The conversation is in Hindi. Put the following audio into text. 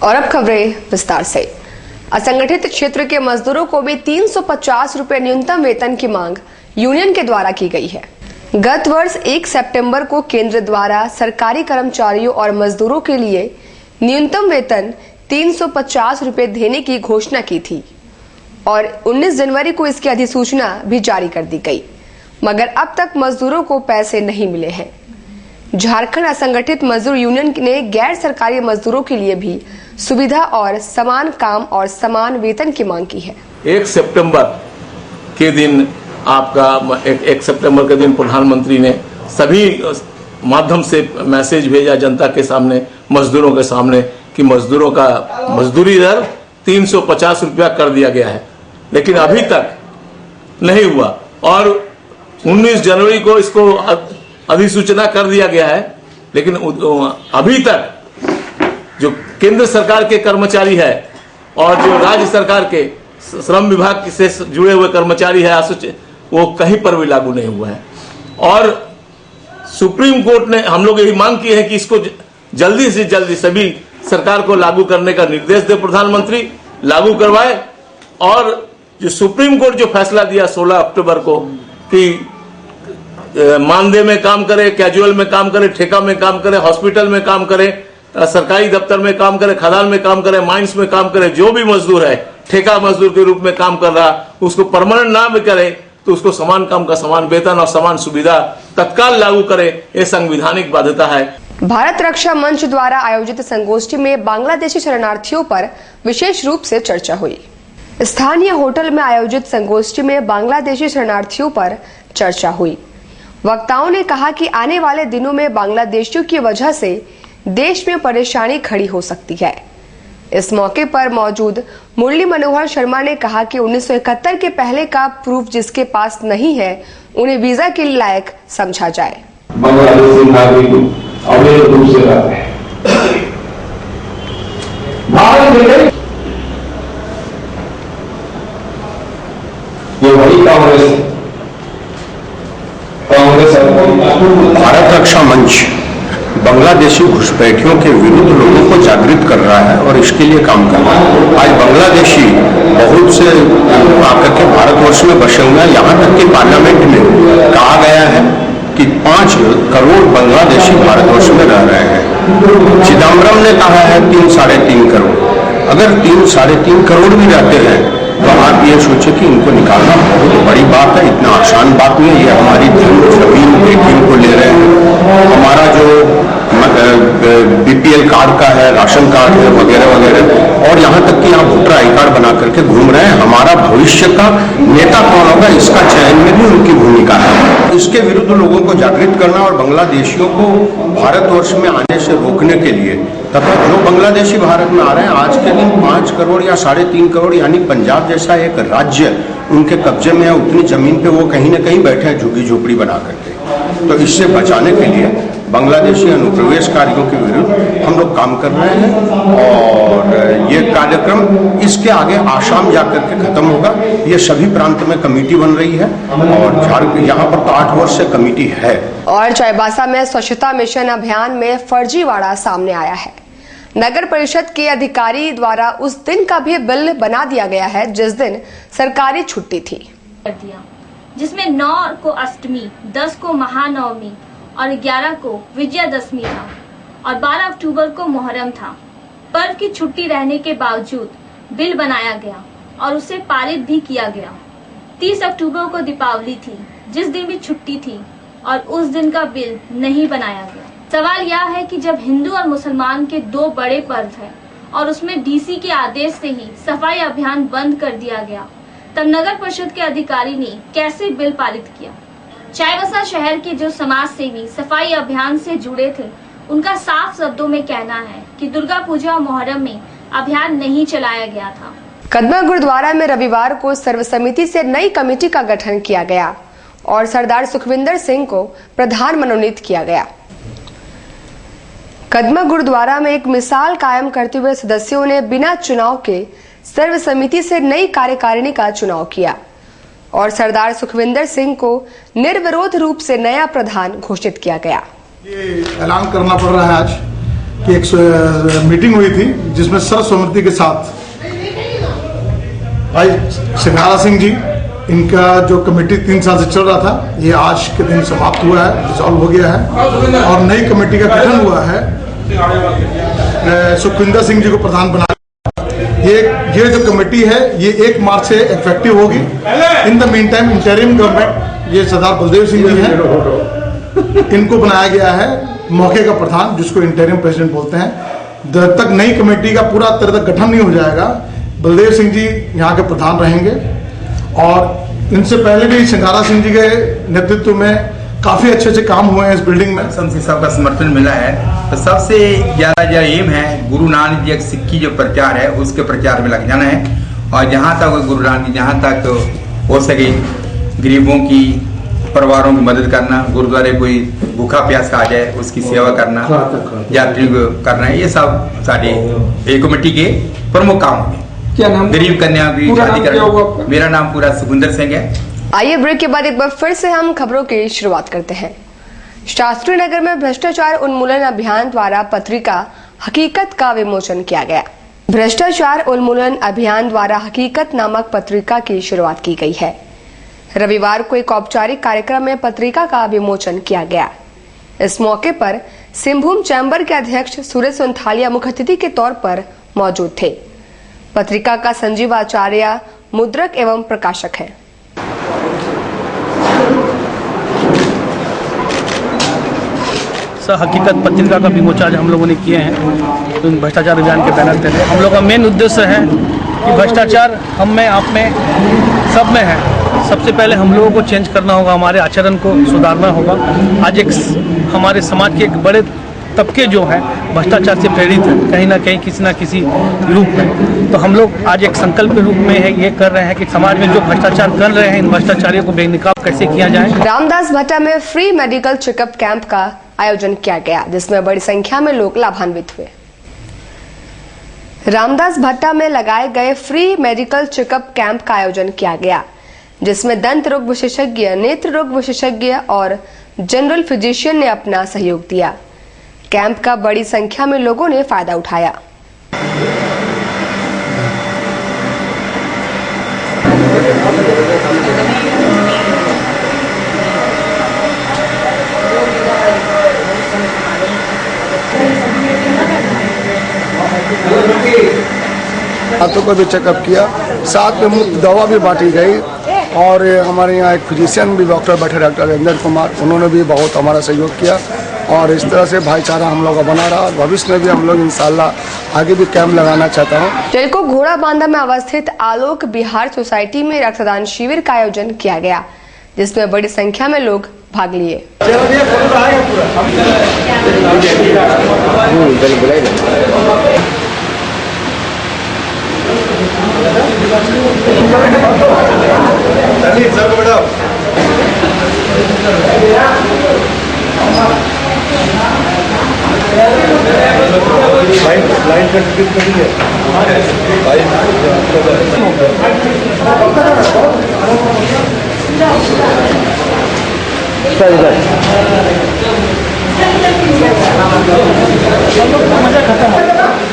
और अब खबरें विस्तार से। असंगठित क्षेत्र के मजदूरों को भी 350 रुपए न्यूनतम वेतन की मांग यूनियन के द्वारा की गई है। गत वर्ष 1 सितंबर को केंद्र द्वारा सरकारी कर्मचारियों और मजदूरों के लिए न्यूनतम वेतन 350 रुपए देने की घोषणा की थी और 19 जनवरी को इसकी अधिसूचना भी जारी कर दी गई, मगर अब तक मजदूरों को पैसे नहीं मिले हैं। झारखंड असंगठित मजदूर यूनियन ने गैर सरकारी मजदूरों के लिए भी सुविधा और समान काम और समान वेतन की मांग की है। 1 सितंबर के दिन एक सितंबर के दिन प्रधानमंत्री ने सभी माध्यम से मैसेज भेजा जनता के सामने, मजदूरों के सामने, कि मजदूरों का मजदूरी दर 350 रुपया कर दिया गया है, लेकिन अभी तक नहीं हुआ और 19 जनवरी को इसको अधिसूचना कर दिया गया है, लेकिन अभी तक जो केंद्र सरकार के कर्मचारी है और जो राज्य सरकार के श्रम विभाग से जुड़े हुए कर्मचारी है, वो कहीं पर भी लागू नहीं हुआ है। और सुप्रीम कोर्ट ने हम लोग यही मांग की है कि इसको जल्दी से जल्दी सभी सरकार को लागू करने का निर्देश दे, प्रधानमंत्री लागू करवाए। और जो सुप्रीम कोर्ट जो फैसला दिया 16 अक्टूबर को कि मानदेय में काम करे, कैजुअल में काम करे, ठेका में काम करे, हॉस्पिटल में काम करे, सरकारी दफ्तर में काम करे, खदान में काम करे, माइंस में काम करे, जो भी मजदूर है ठेका मजदूर के रूप में काम कर रहा, उसको परमानेंट ना भी करे तो उसको समान काम का समान वेतन और समान सुविधा तत्काल लागू करे, ये संवैधानिक बाध्यता है। भारत रक्षा मंच द्वारा आयोजित संगोष्ठी में बांग्लादेशी शरणार्थियों पर विशेष रूप से चर्चा हुई। स्थानीय होटल में आयोजित संगोष्ठी में बांग्लादेशी शरणार्थियों पर चर्चा हुई। वक्ताओं ने कहा कि आने वाले दिनों में बांग्लादेशियों की वजह से देश में परेशानी खड़ी हो सकती है। इस मौके पर मौजूद मुरली मनोहर शर्मा ने कहा कि 1971 के पहले का प्रूफ जिसके पास नहीं है उन्हें वीजा के लायक समझा जाए। बांग्लादेशी नागरिक अवैध रूप से रहते हैं भारत में, ये वही कांग्रेस भारत रक्षा मंच बांग्लादेशी घुसपैठियों के विरुद्ध लोगों को जागृत कर रहा है और इसके लिए काम कर रहा है। आज बांग्लादेशी बहुत से आकर के भारतवर्ष में बसे हुए हैं। यहाँ तक कि पार्लियामेंट में कहा गया है कि 5 करोड़ बांग्लादेशी भारतवर्ष में रह रहे हैं। चिदम्बरम ने कहा है 3-3.5 करोड़। अगर 3-3.5 करोड़ भी रहते हैं तो आप ये सोचे कि इनको निकालना बहुत बड़ी बात है, इतना आसान बात नहीं है। ये हमारी जमीन बेटियों को ले रहे हैं, हमारा जो बीपीएल कार्ड का है, राशन कार्ड है, वगैरह वगैरह, और यहाँ तक कि यहाँ वोटर आई कार्ड बना करके घूम रहे हैं। हमारा भविष्य का नेता कौन होगा, इसका चयन में भी उनकी भूमिका है। इसके विरुद्ध लोगों को जागृत करना और बांग्लादेशियों को भारतवर्ष में आने से रोकने के लिए, तथा जो बांग्लादेशी भारत में आ रहे हैं आज के दिन 5 करोड़ या 3.5 करोड़, यानी पंजाब जैसा एक राज्य उनके कब्जे में है, उतनी जमीन पे वो कहीं न कहीं बैठे हैं झुग्गी झोपड़ी बना करके। तो इससे बचाने के लिए बांग्लादेशी अनुप्रवेशकारियों के विरुद्ध हम लोग काम कर रहे हैं और ये कार्यक्रम इसके आगे आसाम जाकर के खत्म होगा। ये सभी प्रांत में कमेटी बन रही है और झारखंड यहाँ पर तो 8 वर्ष से कमेटी है। और चाईबासा में स्वच्छता मिशन अभियान में फर्जीवाड़ा सामने आया है। नगर परिषद के अधिकारी द्वारा उस दिन का भी बिल बना दिया गया है जिस दिन सरकारी छुट्टी थी, जिसमें 9 को अष्टमी, 10 को महानवमी और 11 को विजयादशमी था और 12 अक्टूबर को मुहर्रम था। पर्व की छुट्टी रहने के बावजूद बिल बनाया गया और उसे पारित भी किया गया। 30 अक्टूबर को दीपावली थी जिस दिन भी छुट्टी थी और उस दिन का बिल नहीं बनाया गया। सवाल यह है कि जब हिंदू और मुसलमान के 2 बड़े पर्व हैं और उसमें डीसी के आदेश से ही सफाई अभियान बंद कर दिया गया, तब नगर परिषद के अधिकारी ने कैसे बिल पारित किया। चाईबासा शहर के जो समाज सेवी सफाई अभियान से जुड़े थे, उनका साफ शब्दों में कहना है कि दुर्गा पूजा और मुहर्रम में अभियान नहीं चलाया गया था। कदमा गुरुद्वारा में रविवार को सर्वसमिति से नई कमेटी का गठन किया गया और सरदार सुखविंदर सिंह को प्रधान मनोनीत किया गया। कदमा गुरुद्वारा में एक मिसाल कायम करते हुए सदस्यों ने बिना चुनाव के सर्वसमिति से नई कार्यकारिणी का चुनाव किया और सरदार सुखविंदर सिंह को निर्विरोध रूप से नया प्रधान घोषित किया गया। ये ऐलान करना पड़ रहा है आज की एक मीटिंग हुई थी जिसमें सर्वसम्मति के साथ भाई सिंघारा सिंह जी, इनका जो कमेटी 3 साल से चल रहा था, ये आज के दिन समाप्त हुआ है, डिसॉल्व हो गया है और नई कमेटी का गठन हुआ है। सुखविंदर सिंह जी को प्रधान बना। ये जो कमेटी है ये 1 मार्च से इफेक्टिव होगी। In the mean time interim government, ये सरदार बलदेव सिंह जी हैं, इनको बनाया गया है मौके का प्रधान, जिसको इंटरिम प्रेसिडेंट बोलते हैं। जब तक नई कमेटी का पूरा तरह तक गठन नहीं हो जाएगा, बलदेव सिंह जी यहाँ के प्रधान रहेंगे। और इनसे पहले भी सिंघारा सिंह जी के नेतृत्व में काफी अच्छे काम हुए हैं इस बिल्डिंग में। सबका समर्थन मिला है। तो सबसे ज्यादा जो एम है, गुरु नानक जी सिक्की जो प्रचार है उसके प्रचार में लग जाना है। और जहाँ तक गुरु नानक जी जहाँ तक हो सके गरीबों की, परिवारों की मदद करना, गुरुद्वारे कोई भूखा प्यास आ जाए उसकी सेवा करना, यात्री को करना, ये सब साढ़े कमेटी के प्रमुख काम होंगे। क्या नाम? गरीब कन्या की शादी करना। मेरा नाम पूरा सुखविंदर सिंह है। आइए ब्रेक के बाद एक बार फिर से हम खबरों की शुरुआत करते हैं। शास्त्री नगर में भ्रष्टाचार उन्मूलन अभियान द्वारा पत्रिका हकीकत का विमोचन किया गया। भ्रष्टाचार उन्मूलन अभियान द्वारा हकीकत नामक पत्रिका की शुरुआत की गई है। रविवार को एक औपचारिक कार्यक्रम में पत्रिका का विमोचन किया गया। इस मौके पर सिंहभूम चैम्बर के अध्यक्ष सुरेश सोनथालिया मुख्य अतिथि के तौर पर मौजूद थे। पत्रिका का संजीव आचार्य मुद्रक एवं प्रकाशक है। हकीकत पत्रिका का विमोचन हम लोगों ने किए हैं तो भ्रष्टाचार अभियान के बैनर तले। हम लोग का मेन उद्देश्य है कि भ्रष्टाचार हम में, आप में, सब में है। सबसे पहले हम लोगों को चेंज करना होगा, हमारे आचरण को सुधारना होगा। आज एक हमारे समाज के एक बड़े तबके जो है भ्रष्टाचार से प्रेरित है, कहीं ना कहीं किसी न किसी रूप में। तो हम लोग आज एक संकल्प के रूप में है ये कर रहे हैं कि समाज में जो भ्रष्टाचार कर रहे हैं इन भ्रष्टाचारियों को बेनकाब कैसे किया जाए। रामदास भट्टा में फ्री मेडिकल चेकअप कैंप का आयोजन किया गया, जिसमें बड़ी संख्या में लोग लाभान्वित हुए। रामदास भट्टा में लगाए गए फ्री मेडिकल चेकअप कैंप का आयोजन किया गया, जिसमें दंत रोग विशेषज्ञ, नेत्र रोग विशेषज्ञ और जनरल फिजिशियन ने अपना सहयोग दिया। कैंप का बड़ी संख्या में लोगों ने फायदा उठाया। हाथों को भी चेकअप किया, साथ में मुफ्त दवा भी बांटी गई। और हमारे यहाँ एक फिजिशियन भी डॉक्टर बैठे, डॉक्टर राजेंद्र कुमार, उन्होंने भी बहुत हमारा सहयोग किया। और इस तरह से भाईचारा हम लोग का बना रहा। भविष्य में भी हम लोग इंशाल्लाह आगे भी कैंप लगाना चाहता हूँ। टेलको घोड़ा बांधा में अवस्थित आलोक बिहार सोसाइटी में रक्तदान शिविर का आयोजन किया गया, जिसमें बड़ी संख्या में लोग भाग लिए। मजा खत्म।